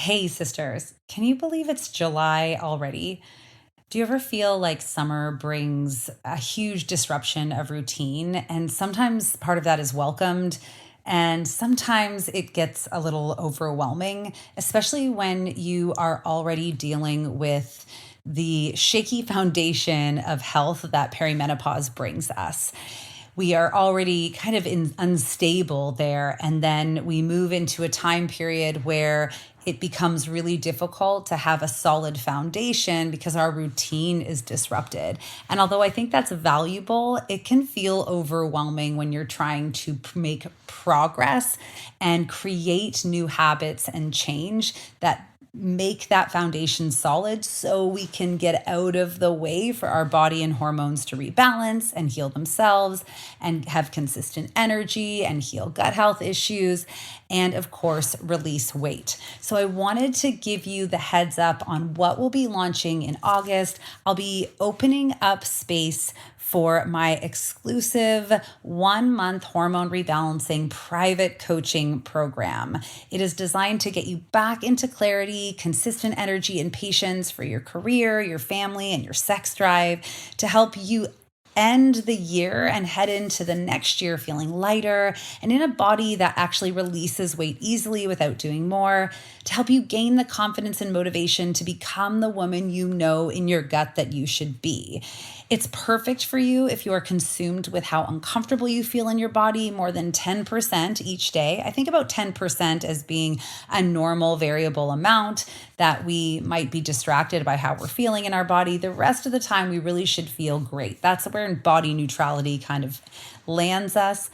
Hey, sisters, can you believe it's July already? Do you ever feel like summer brings a huge disruption of routine? And sometimes part of that is welcomed, and sometimes it gets a little overwhelming, especially when you are already dealing with the shaky foundation of health that perimenopause brings us. We are already kind of unstable there. And then we move into a time period where it becomes really difficult to have a solid foundation because our routine is disrupted. And although I think that's valuable, it can feel overwhelming when you're trying to make progress and create new habits and change that make that foundation solid so we can get out of the way for our body and hormones to rebalance and heal themselves and have consistent energy and heal gut health issues and, of course, release weight. So I wanted to give you the heads up on what we'll be launching in August. I'll be opening up space for my exclusive 1-month hormone rebalancing private coaching program. It is designed to get you back into clarity, consistent energy, and patience for your career, your family, and your sex drive, to help you end the year and head into the next year feeling lighter and in a body that actually releases weight easily without doing more, to help you gain the confidence and motivation to become the woman you know in your gut that you should be. It's perfect for you if you are consumed with how uncomfortable you feel in your body more than 10% each day. I think about 10% as being a normal variable amount that we might be distracted by how we're feeling in our body. The rest of the time, we really should feel great. That's where body neutrality kind of lands us.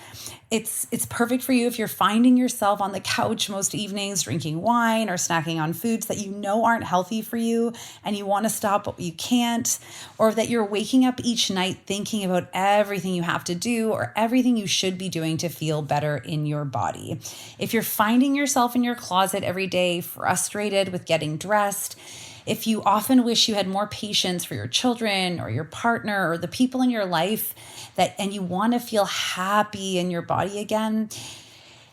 It's perfect for you if you're finding yourself on the couch most evenings drinking wine or snacking on foods that you know aren't healthy for you and you want to stop but you can't, or that you're waking up each night thinking about everything you have to do or everything you should be doing to feel better in your body. If you're finding yourself in your closet every day frustrated with getting dressed, if you often wish you had more patience for your children or your partner or the people in your life and you want to feel happy in your body again,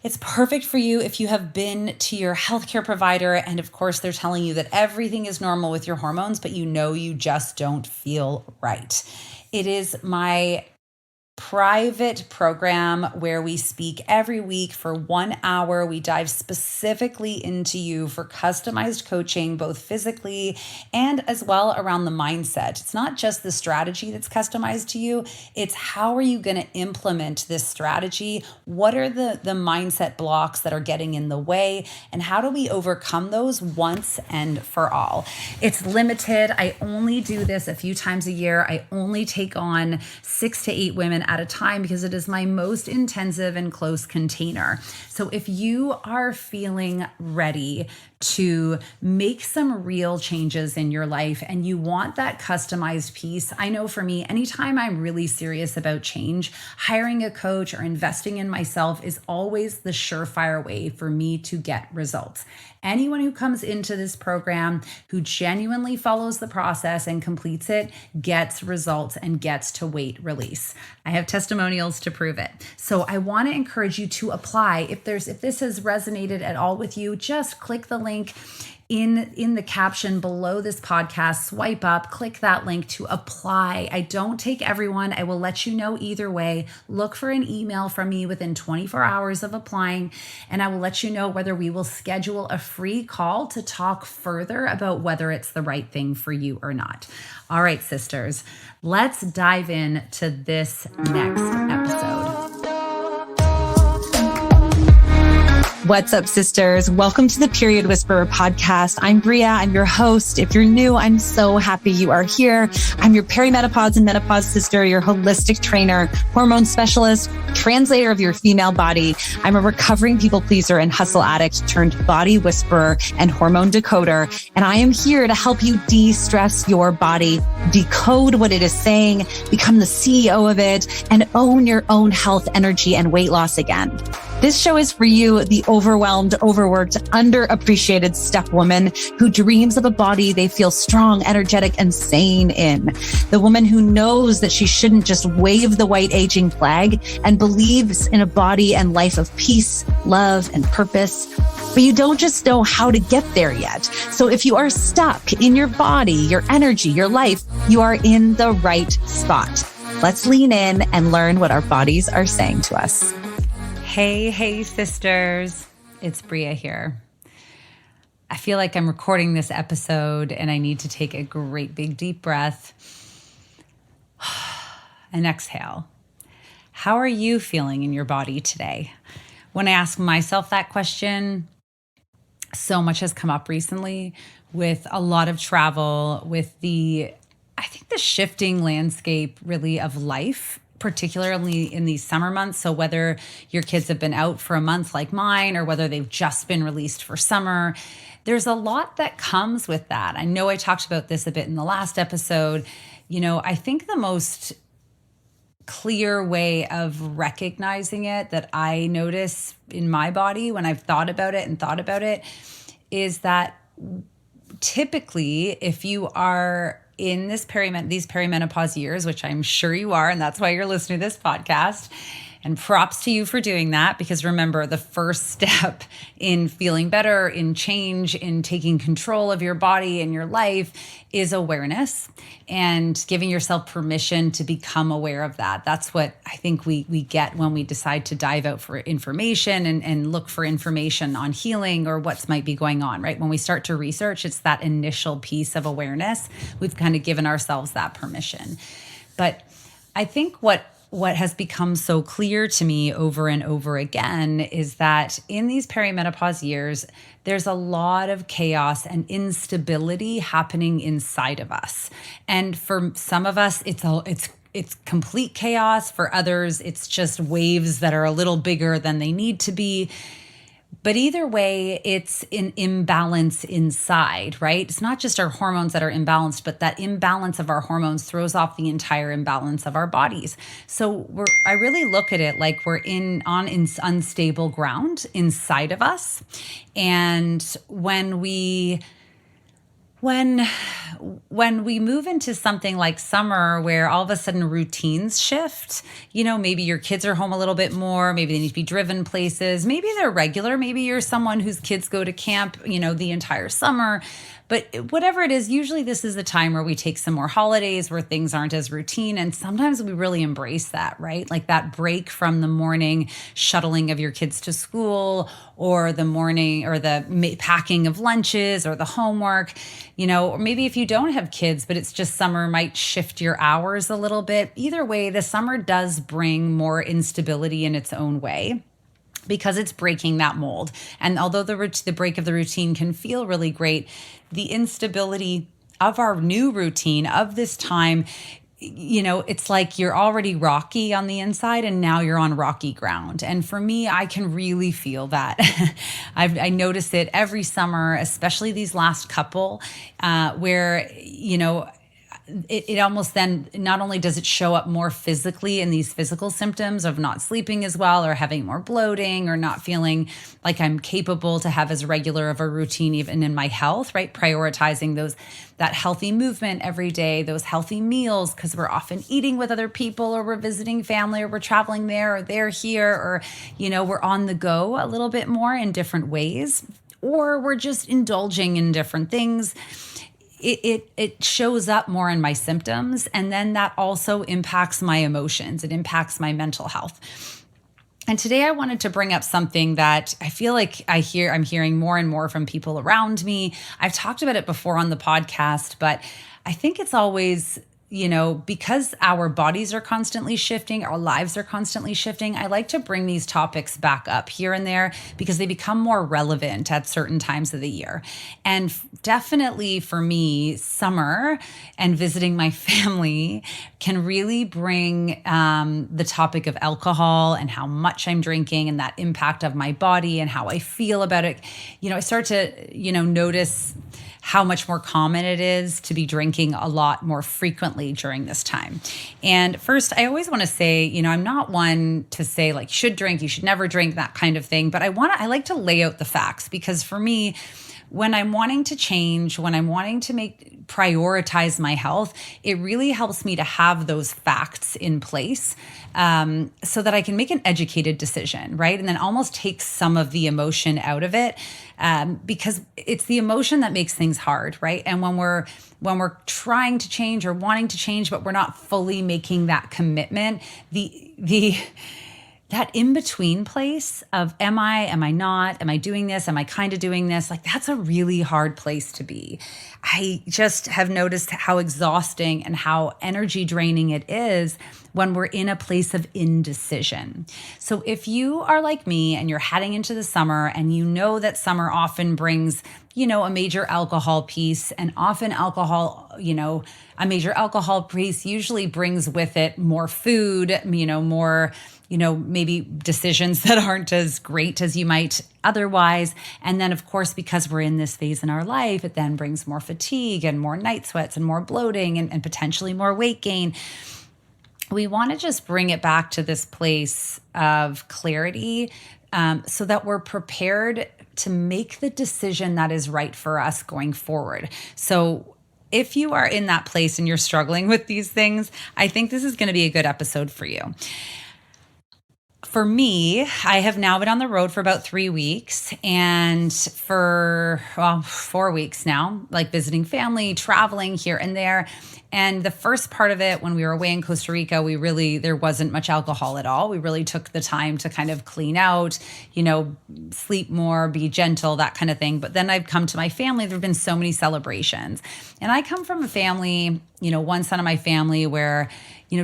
it's perfect for you if you have been to your healthcare provider and of course they're telling you that everything is normal with your hormones, but you know you just don't feel right. It is my private program where we speak every week for 1 hour. We dive specifically into you for customized coaching, both physically and as well around the mindset. It's not just the strategy that's customized to you. It's how are you going to implement this strategy? What are the mindset blocks that are getting in the way? And how do we overcome those once and for all? It's limited. I only do this a few times a year. I only take on 6 to 8 women at a time because it is my most intensive and close container. So if you are feeling ready to make some real changes in your life and you want that customized piece, I know for me, anytime I'm really serious about change, hiring a coach or investing in myself is always the surefire way for me to get results. Anyone who comes into this program who genuinely follows the process and completes it gets results and gets to weight release. I have testimonials to prove it. So I want to encourage you to apply. If this has resonated at all with you, just click the link in the caption below this podcast, swipe up, click that link to apply. I don't take everyone. I will let you know either way. Look for an email from me within 24 hours of applying, and I will let you know whether we will schedule a free call to talk further about whether it's the right thing for you or not. All right, sisters, let's dive in to this next episode. What's up, sisters? Welcome to the Period Whisperer podcast. I'm Bria. I'm your host. If you're new, I'm so happy you are here. I'm your perimenopause and menopause sister, your holistic trainer, hormone specialist, translator of your female body. I'm a recovering people pleaser and hustle addict turned body whisperer and hormone decoder. And I am here to help you de-stress your body, decode what it is saying, become the CEO of it, and own your own health, energy, and weight loss again. This show is for you, the overwhelmed, overworked, underappreciated step woman who dreams of a body they feel strong, energetic, and sane in. The woman who knows that she shouldn't just wave the white aging flag and believes in a body and life of peace, love, and purpose. But you don't just know how to get there yet. So if you are stuck in your body, your energy, your life, you are in the right spot. Let's lean in and learn what our bodies are saying to us. Hey, sisters. It's Bria here. I feel like I'm recording this episode and I need to take a great big deep breath and exhale. How are you feeling in your body today? When I ask myself that question, so much has come up recently with a lot of travel, with I think the shifting landscape really of life, particularly in these summer months. So whether your kids have been out for a month like mine or whether they've just been released for summer, there's a lot that comes with that. I know I talked about this a bit in the last episode. I think the most clear way of recognizing it that I notice in my body when I've thought about it is that typically if you are in these perimenopause years, which I'm sure you are, and that's why you're listening to this podcast. And props to you for doing that, because remember, the first step in feeling better, in change, in taking control of your body and your life is awareness and giving yourself permission to become aware of that. That's what I think we get when we decide to dive out for information and look for information on healing or what might be going on, right? When we start to research, it's that initial piece of awareness. We've kind of given ourselves that permission. But I think what has become so clear to me over and over again is that in these perimenopause years, there's a lot of chaos and instability happening inside of us. And for some of us, it's complete chaos. For others, it's just waves that are a little bigger than they need to be. But either way, it's an imbalance inside, right? It's not just our hormones that are imbalanced, but that imbalance of our hormones throws off the entire imbalance of our bodies. So I really look at it like we're on unstable ground inside of us. And when we move into something like summer where all of a sudden routines shift, maybe your kids are home a little bit more, maybe they need to be driven places, maybe they're regular, maybe you're someone whose kids go to camp, the entire summer. But whatever it is, usually this is the time where we take some more holidays where things aren't as routine. And sometimes we really embrace that, right? Like that break from the morning shuttling of your kids to school or the morning or the packing of lunches or the homework, or maybe if you don't have kids, but it's just summer might shift your hours a little bit. Either way, the summer does bring more instability in its own way, because it's breaking that mold. And although the break of the routine can feel really great, the instability of our new routine of this time, it's like you're already rocky on the inside and now you're on rocky ground. And for me, I can really feel that. I notice it every summer, especially these last couple, where, it almost then not only does it show up more physically in these physical symptoms of not sleeping as well or having more bloating or not feeling like I'm capable to have as regular of a routine even in my health, right? Prioritizing that healthy movement every day, those healthy meals, because we're often eating with other people or we're visiting family or we're traveling there or they're here or, we're on the go a little bit more in different ways, or we're just indulging in different things. It shows up more in my symptoms, and then that also impacts my emotions. It impacts my mental health. And today I wanted to bring up something that I feel like I'm hearing more and more from people around me. I've talked about it before on the podcast, but I think it's always, because our bodies are constantly shifting, our lives are constantly shifting, I like to bring these topics back up here and there because they become more relevant at certain times of the year. And definitely for me, summer and visiting my family can really bring the topic of alcohol and how much I'm drinking and that impact of my body and how I feel about it. I start to, notice how much more common it is to be drinking a lot more frequently during this time. And first, I always want to say, I'm not one to say like, you should drink, you should never drink, that kind of thing. But I like to lay out the facts, because for me, when I'm wanting to change, when I'm wanting to prioritize my health, it really helps me to have those facts in place, so that I can make an educated decision, right? And then almost take some of the emotion out of it, because it's the emotion that makes things hard, right? And when we're trying to change or wanting to change, but we're not fully making that commitment, the that in-between place of am I not, am I doing this, am I kind of doing this, like that's a really hard place to be. I just have noticed how exhausting and how energy draining it is when we're in a place of indecision. So if you are like me and you're heading into the summer, and you know that summer often brings, a major alcohol piece, and often a major alcohol piece usually brings with it more food, more, maybe decisions that aren't as great as you might otherwise. And then, of course, because we're in this phase in our life, it then brings more fatigue and more night sweats and more bloating and potentially more weight gain. We want to just bring it back to this place of clarity, so that we're prepared to make the decision that is right for us going forward. So if you are in that place and you're struggling with these things, I think this is going to be a good episode for you. For me, I have now been on the road for about 3 weeks, and for 4 weeks now, like visiting family, traveling here and there. And the first part of it, when we were away in Costa Rica, there wasn't much alcohol at all. We really took the time to kind of clean out, sleep more, be gentle, that kind of thing. But then I've come to my family. There have been so many celebrations. And I come from a family, one son of my family where,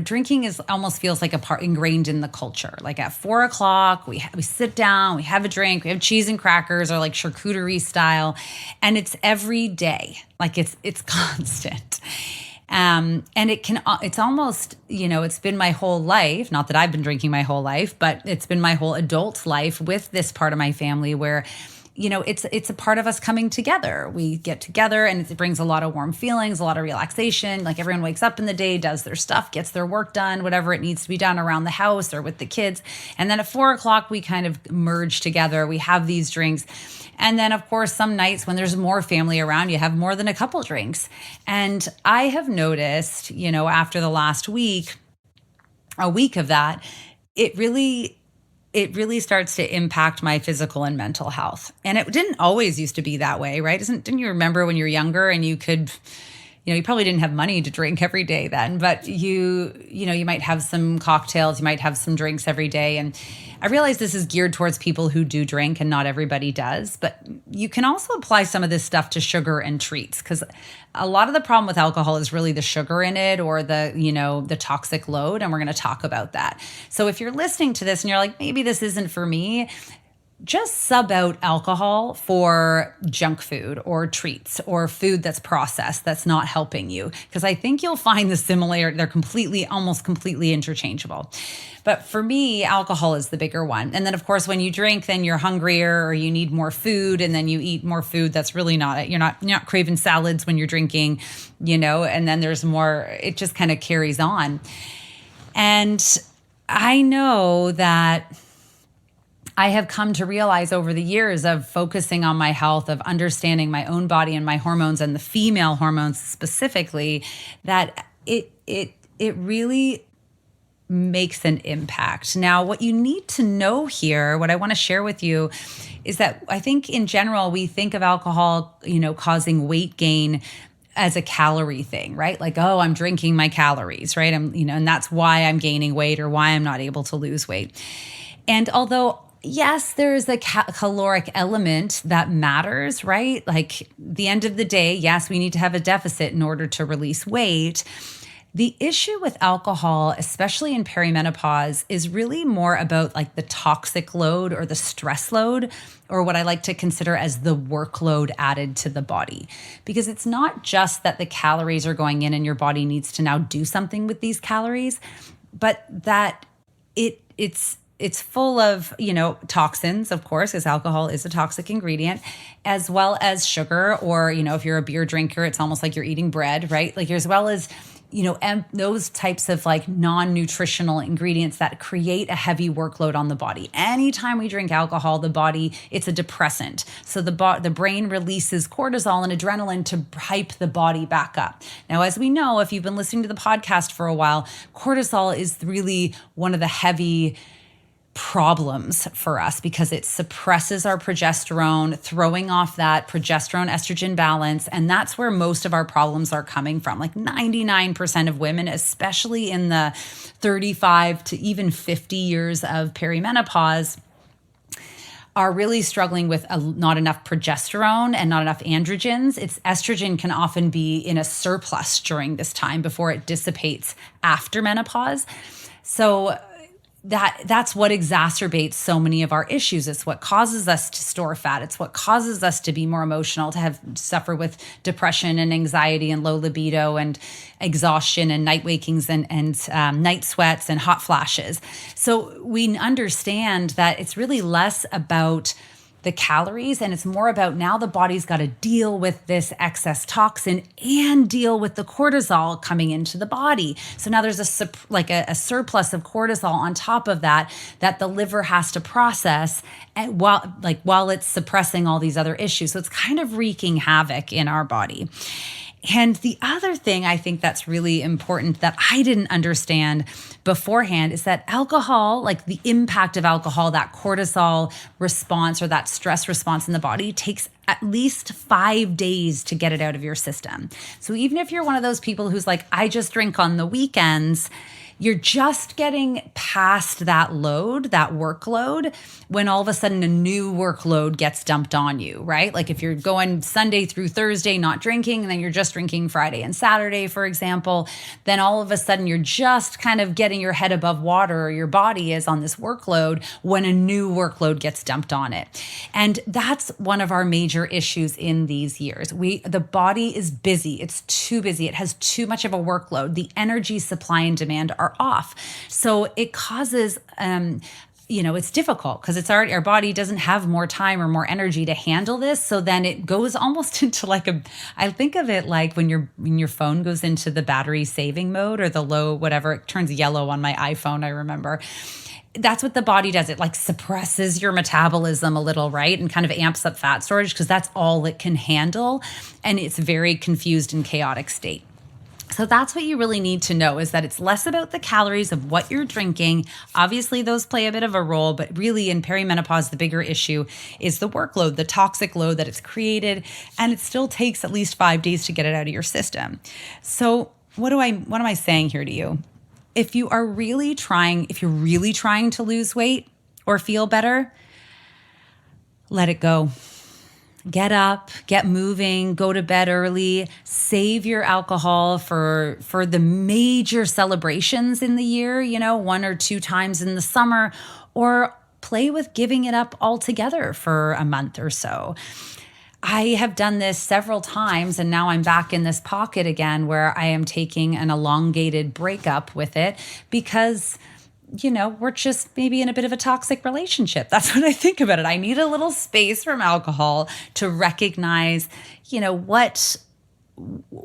drinking almost feels like a part ingrained in the culture. Like at 4 o'clock, we sit down, we have a drink, we have cheese and crackers, or like charcuterie style. And it's every day. Like it's constant. And it's almost, it's been my whole life, not that I've been drinking my whole life, but it's been my whole adult life with this part of my family where, it's a part of us coming together. We get together and it brings a lot of warm feelings, a lot of relaxation. Like everyone wakes up in the day, does their stuff, gets their work done, whatever it needs to be done around the house or with the kids. And then at 4 o'clock, we kind of merge together. We have these drinks. And then, of course, some nights when there's more family around, you have more than a couple drinks. And I have noticed, after the last week, a week of that, it really starts to impact my physical and mental health. And it didn't always used to be that way, right? Didn't you remember when you were younger and you could, you probably didn't have money to drink every day then, but you might have some cocktails, you might have some drinks every day. And I realize this is geared towards people who do drink and not everybody does, but you can also apply some of this stuff to sugar and treats, because a lot of the problem with alcohol is really the sugar in it, or the toxic load. And we're going to talk about that. So if you're listening to this and you're like, maybe this isn't for me, just sub out alcohol for junk food or treats or food that's processed that's not helping you. Because I think you'll find the similarity, they're almost completely interchangeable. But for me, alcohol is the bigger one. And then, of course, when you drink, then you're hungrier or you need more food, and then you eat more food that's really not it. You're not craving salads when you're drinking, and then there's more, it just kind of carries on. And I know that I have come to realize over the years of focusing on my health, of understanding my own body and my hormones, and the female hormones specifically, that it really makes an impact. Now, what you need to know here, what I want to share with you, is that I think in general, we think of alcohol, causing weight gain as a calorie thing, right? Like, oh, I'm drinking my calories, right? And that's why I'm gaining weight or why I'm not able to lose weight. And although yes, there is a caloric element that matters, right? Like the end of the day, yes, we need to have a deficit in order to release weight. The issue with alcohol, especially in perimenopause, is really more about like the toxic load or the stress load, or what I like to consider as the workload added to the body. Because it's not just that the calories are going in and your body needs to now do something with these calories, but that it's it's full of, toxins, of course, because alcohol is a toxic ingredient, as well as sugar, or, if you're a beer drinker, it's almost like you're eating bread, right? Like, as well as, and those types of like non-nutritional ingredients that create a heavy workload on the body. Anytime we drink alcohol, the body, it's a depressant. So the brain releases cortisol and adrenaline to hype the body back up. Now, as we know, if you've been listening to the podcast for a while, cortisol is really one of the heavy problems for us because it suppresses our progesterone, throwing off that progesterone estrogen balance. And that's where most of our problems are coming from. Like 99% of women, especially in the 35 to even 50 years of perimenopause, are really struggling with not enough progesterone and not enough androgens. Estrogen can often be in a surplus during this time before it dissipates after menopause. So that's what exacerbates so many of our issues. It's what causes us to store fat. It's what causes us to be more emotional, to suffer with depression and anxiety and low libido and exhaustion and night wakings and night sweats and hot flashes. So we understand that it's really less about the calories, and it's more about now the body's got to deal with this excess toxin and deal with the cortisol coming into the body. So now there's a surplus of cortisol on top of that the liver has to process, and while it's suppressing all these other issues. So it's kind of wreaking havoc in our body. And the other thing I think that's really important that I didn't understand beforehand is that alcohol, like the impact of alcohol, that cortisol response or that stress response in the body, takes at least 5 days to get it out of your system. So even if you're one of those people who's like, I just drink on the weekends, you're just getting past that load, that workload, when all of a sudden a new workload gets dumped on you, right? Like if you're going Sunday through Thursday not drinking, and then you're just drinking Friday and Saturday, for example, then all of a sudden you're just kind of getting your head above water, or your body is on this workload when a new workload gets dumped on it. And that's one of our major issues in these years. The body is busy. It's too busy. It has too much of a workload. The energy supply and demand are off. So it causes, it's difficult because our body doesn't have more time or more energy to handle this. So then it goes almost into I think of it like when your phone goes into the battery saving mode or the low, whatever, it turns yellow on my iPhone, I remember. That's what the body does. It suppresses your metabolism a little, right? And kind of amps up fat storage because that's all it can handle. And it's a very confused and chaotic state. So that's what you really need to know, is that it's less about the calories of what you're drinking. Obviously, those play a bit of a role, but really in perimenopause, the bigger issue is the workload, the toxic load that it's created, and it still takes at least 5 days to get it out of your system. So what am I saying here to you? If you're really trying to lose weight or feel better, let it go. Get up, get moving, go to bed early, save your alcohol for the major celebrations in the year, 1 or 2 times in the summer, or play with giving it up altogether for a month or so. I have done this several times, and now I'm back in this pocket again where I am taking an elongated breakup with it because we're just maybe in a bit of a toxic relationship. That's what I think about it. I need a little space from alcohol to recognize,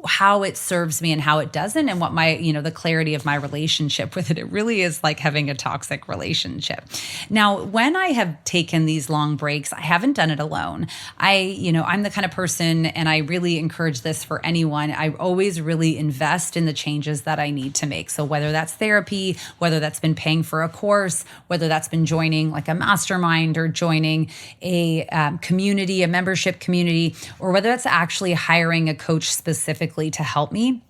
how it serves me and how it doesn't, and what my, the clarity of my relationship with it. It really is like having a toxic relationship. Now, when I have taken these long breaks, I haven't done it alone. I'm the kind of person, and I really encourage this for anyone, I always really invest in the changes that I need to make. So whether that's therapy, whether that's been paying for a course, whether that's been joining like a mastermind or joining a community, a membership community, or whether that's actually hiring a coach specifically to help me.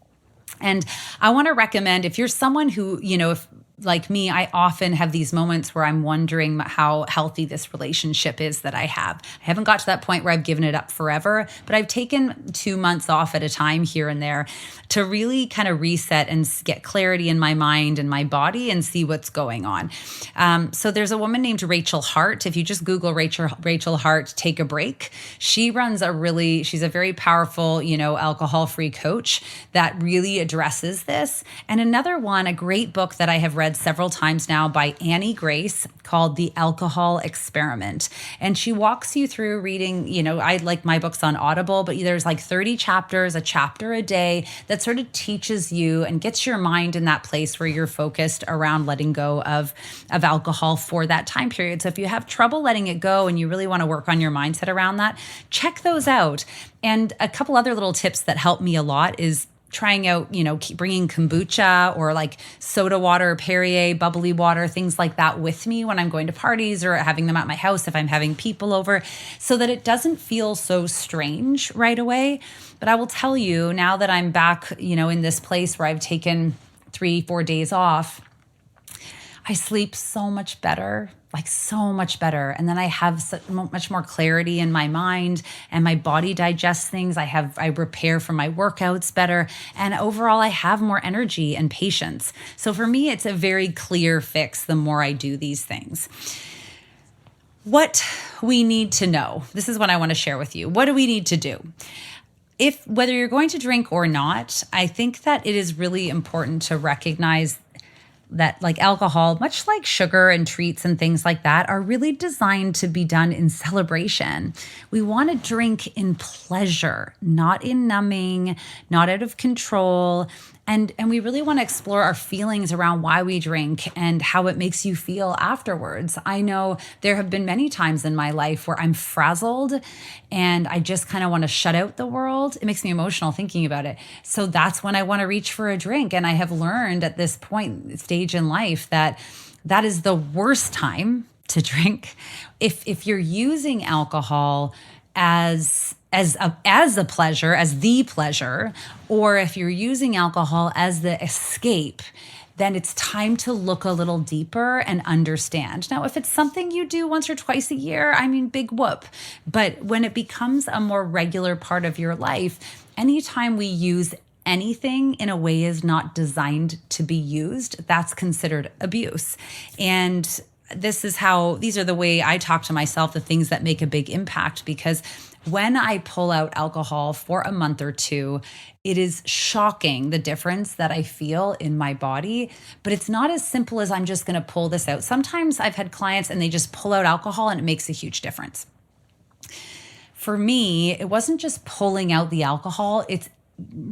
And I want to recommend, if you're someone who, if like me, I often have these moments where I'm wondering how healthy this relationship is that I have. I haven't got to that point where I've given it up forever, but I've taken 2 months off at a time here and there to really kind of reset and get clarity in my mind and my body and see what's going on. So there's a woman named Rachel Hart. If you just Google Rachel Hart, take a break. She's a very powerful, alcohol-free coach that really addresses this. And another one, a great book that I have read read several times now by Annie Grace called The Alcohol Experiment. And she walks you through reading, I like my books on Audible, but there's like 30 chapters, a chapter a day that sort of teaches you and gets your mind in that place where you're focused around letting go of alcohol for that time period. So if you have trouble letting it go and you really want to work on your mindset around that, check those out. And a couple other little tips that help me a lot is trying out, keep bringing kombucha or like soda water, Perrier, bubbly water, things like that with me when I'm going to parties or having them at my house if I'm having people over, so that it doesn't feel so strange right away. But I will tell you, now that I'm back, in this place where I've taken 3-4 days off, I sleep so much better, like so much better. And then I have much more clarity in my mind, and my body digests things. I prepare for my workouts better. And overall, I have more energy and patience. So for me, it's a very clear fix the more I do these things. What we need to know, this is what I want to share with you. What do we need to do? Whether you're going to drink or not, I think that it is really important to recognize that like alcohol, much like sugar and treats and things like that, are really designed to be done in celebration. We want to drink in pleasure, not in numbing, not out of control. And we really want to explore our feelings around why we drink and how it makes you feel afterwards. I know there have been many times in my life where I'm frazzled and I just kind of want to shut out the world. It makes me emotional thinking about it. So that's when I want to reach for a drink. And I have learned at this stage in life that is the worst time to drink. If you're using alcohol as the pleasure, or if you're using alcohol as the escape, then it's time to look a little deeper and understand. Now, if it's something you do once or twice a year, big whoop. But when it becomes a more regular part of your life, anytime we use anything in a way is not designed to be used, that's considered abuse. And these are the way I talk to myself, the things that make a big impact, because when I pull out alcohol for a month or two, it is shocking the difference that I feel in my body. But it's not as simple as I'm just going to pull this out. Sometimes I've had clients and they just pull out alcohol and it makes a huge difference. For me, it wasn't just pulling out the alcohol, it's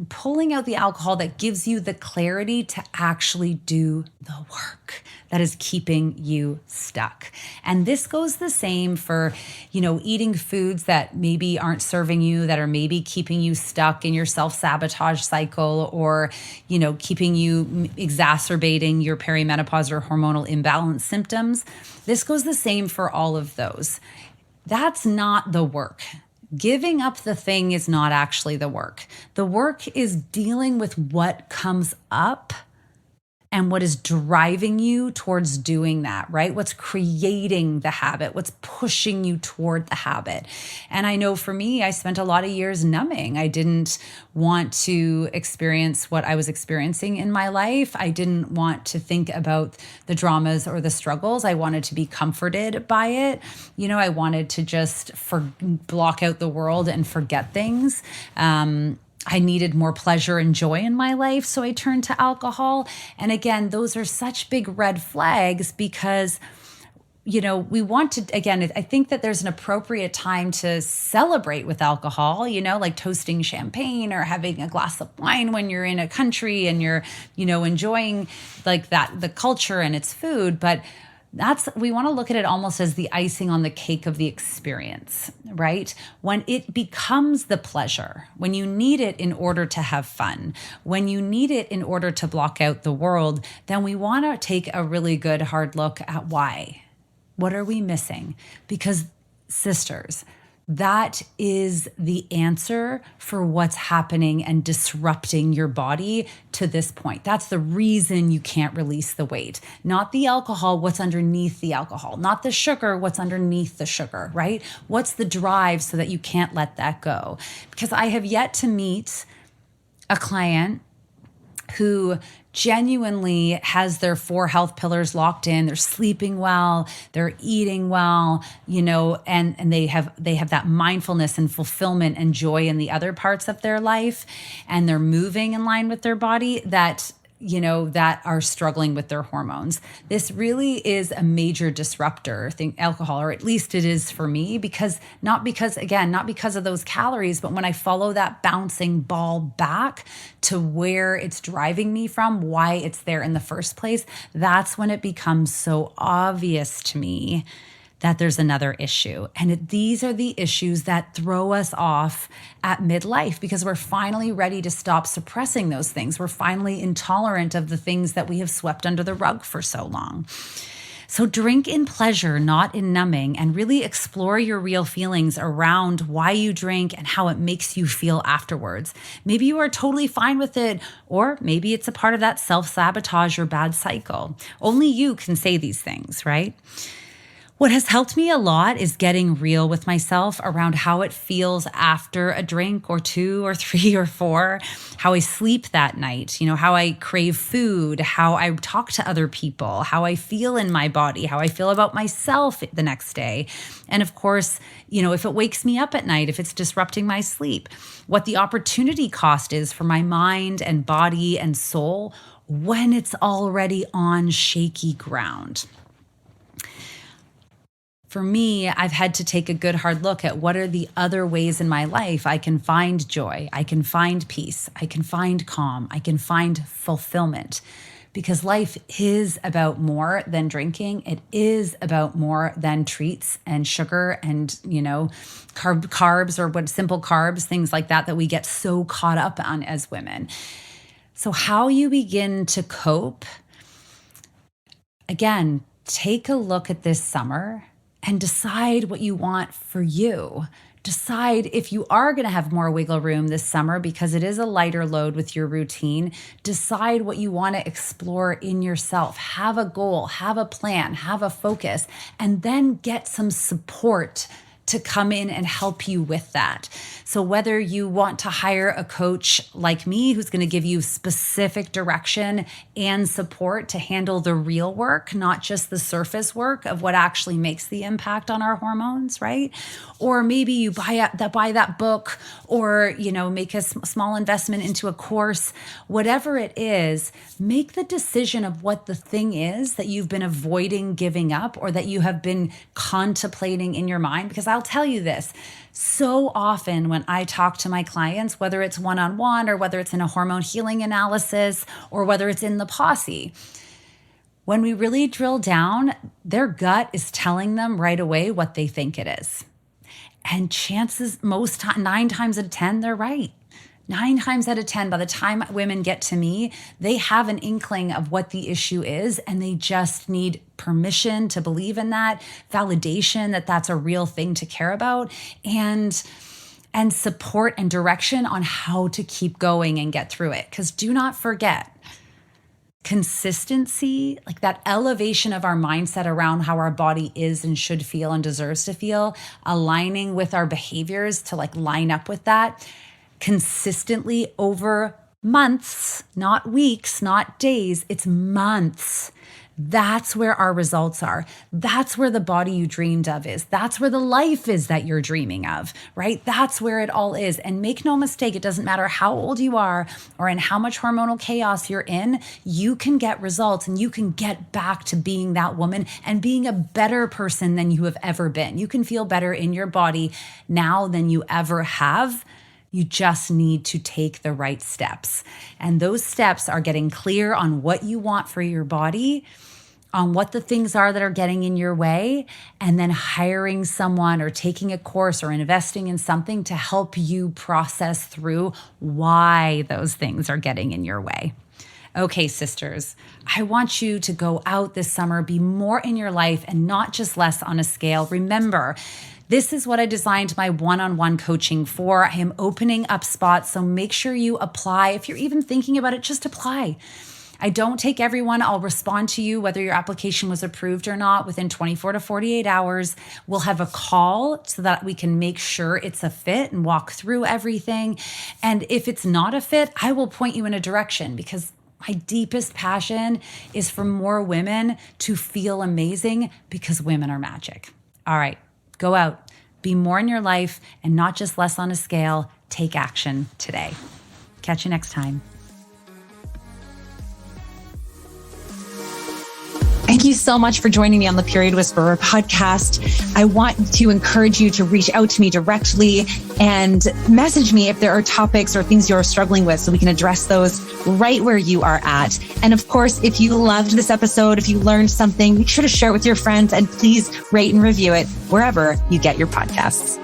pulling out the alcohol that gives you the clarity to actually do the work that is keeping you stuck. And this goes the same for, eating foods that maybe aren't serving you, that are maybe keeping you stuck in your self-sabotage cycle, or, keeping you exacerbating your perimenopause or hormonal imbalance symptoms. This goes the same for all of those. That's not the work. Giving up the thing is not actually the work. The work is dealing with what comes up and what is driving you towards doing that, right? What's creating the habit, what's pushing you toward the habit. And I know for me, I spent a lot of years numbing. I didn't want to experience what I was experiencing in my life. I didn't want to think about the dramas or the struggles. I wanted to be comforted by it. I wanted to just block out the world and forget things. I needed more pleasure and joy in my life, so I turned to alcohol. And again, those are such big red flags because, we want to, again, I think that there's an appropriate time to celebrate with alcohol, like toasting champagne or having a glass of wine when you're in a country and you're, enjoying like that, the culture and its food. But we want to look at it almost as the icing on the cake of the experience, right? When it becomes the pleasure, when you need it in order to have fun, when you need it in order to block out the world, then we want to take a really good hard look at why. What are we missing? Because sisters, that is the answer for what's happening and disrupting your body to this point. That's the reason you can't release the weight. Not the alcohol, what's underneath the alcohol. Not the sugar, what's underneath the sugar, right? What's the drive so that you can't let that go? Because I have yet to meet a client who genuinely has their 4 health pillars locked in. They're sleeping well, they're eating well, and they have that mindfulness and fulfillment and joy in the other parts of their life, and they're moving in line with their body, that that are struggling with their hormones. This really is a major disruptor, I think, alcohol, or at least it is for me, because not because of those calories, but when I follow that bouncing ball back to where it's driving me from, why it's there in the first place, that's when it becomes so obvious to me that there's another issue. And these are the issues that throw us off at midlife because we're finally ready to stop suppressing those things. We're finally intolerant of the things that we have swept under the rug for so long. So drink in pleasure, not in numbing, and really explore your real feelings around why you drink and how it makes you feel afterwards. Maybe you are totally fine with it, or maybe it's a part of that self-sabotage or bad cycle. Only you can say these things, right? What has helped me a lot is getting real with myself around how it feels after a drink or two or three or four, how I sleep that night, how I crave food, how I talk to other people, how I feel in my body, how I feel about myself the next day. And of course, if it wakes me up at night, if it's disrupting my sleep, what the opportunity cost is for my mind and body and soul when it's already on shaky ground. For me, I've had to take a good hard look at what are the other ways in my life I can find joy, I can find peace, I can find calm, I can find fulfillment. Because life is about more than drinking. It is about more than treats and sugar and, carbs or what simple carbs, things like that we get so caught up on as women. So how you begin to cope, again, take a look at this summer and decide what you want for you. Decide if you are going to have more wiggle room this summer because it is a lighter load with your routine. Decide what you want to explore in yourself. Have a goal, have a plan, have a focus, and then get some support to come in and help you with that. So whether you want to hire a coach like me who's going to give you specific direction and support to handle the real work, not just the surface work of what actually makes the impact on our hormones, right? Or maybe you buy that book or, make a small investment into a course, whatever it is, make the decision of what the thing is that you've been avoiding giving up or that you have been contemplating in your mind. Because I'll tell you this, so often when I talk to my clients, whether it's one-on-one or whether it's in a hormone healing analysis or whether it's in the Posse, when we really drill down, their gut is telling them right away what they think it is. And chances, 9 times out of 10, they're right. 9 times out of 10, by the time women get to me, they have an inkling of what the issue is, and they just need permission to believe in that, validation that that's a real thing to care about, and support and direction on how to keep going and get through it. Because do not forget, consistency, like that elevation of our mindset around how our body is and should feel and deserves to feel, aligning with our behaviors to line up with that consistently over months, not weeks, not days, it's months. That's where our results are. That's where the body you dreamed of is. That's where the life is that you're dreaming of, right? That's where it all is. And make no mistake, it doesn't matter how old you are or in how much hormonal chaos you're in, you can get results and you can get back to being that woman and being a better person than you have ever been. You can feel better in your body now than you ever have. You just need to take the right steps. And those steps are getting clear on what you want for your body, on what the things are that are getting in your way, and then hiring someone or taking a course or investing in something to help you process through why those things are getting in your way. Okay, sisters, I want you to go out this summer, be more in your life and not just less on a scale. Remember, this is what I designed my one-on-one coaching for. I am opening up spots, so make sure you apply. If you're even thinking about it, just apply. I don't take everyone. I'll respond to you whether your application was approved or not within 24 to 48 hours. We'll have a call so that we can make sure it's a fit and walk through everything. And if it's not a fit, I will point you in a direction because my deepest passion is for more women to feel amazing because women are magic. All right. Go out, be more in your life and not just less on a scale. Take action today. Catch you next time. you so much for joining me on the Period Whisperer podcast. I want to encourage you to reach out to me directly and message me if there are topics or things you're struggling with so we can address those right where you are at. And of course, if you loved this episode, if you learned something, make sure to share it with your friends and please rate and review it wherever you get your podcasts.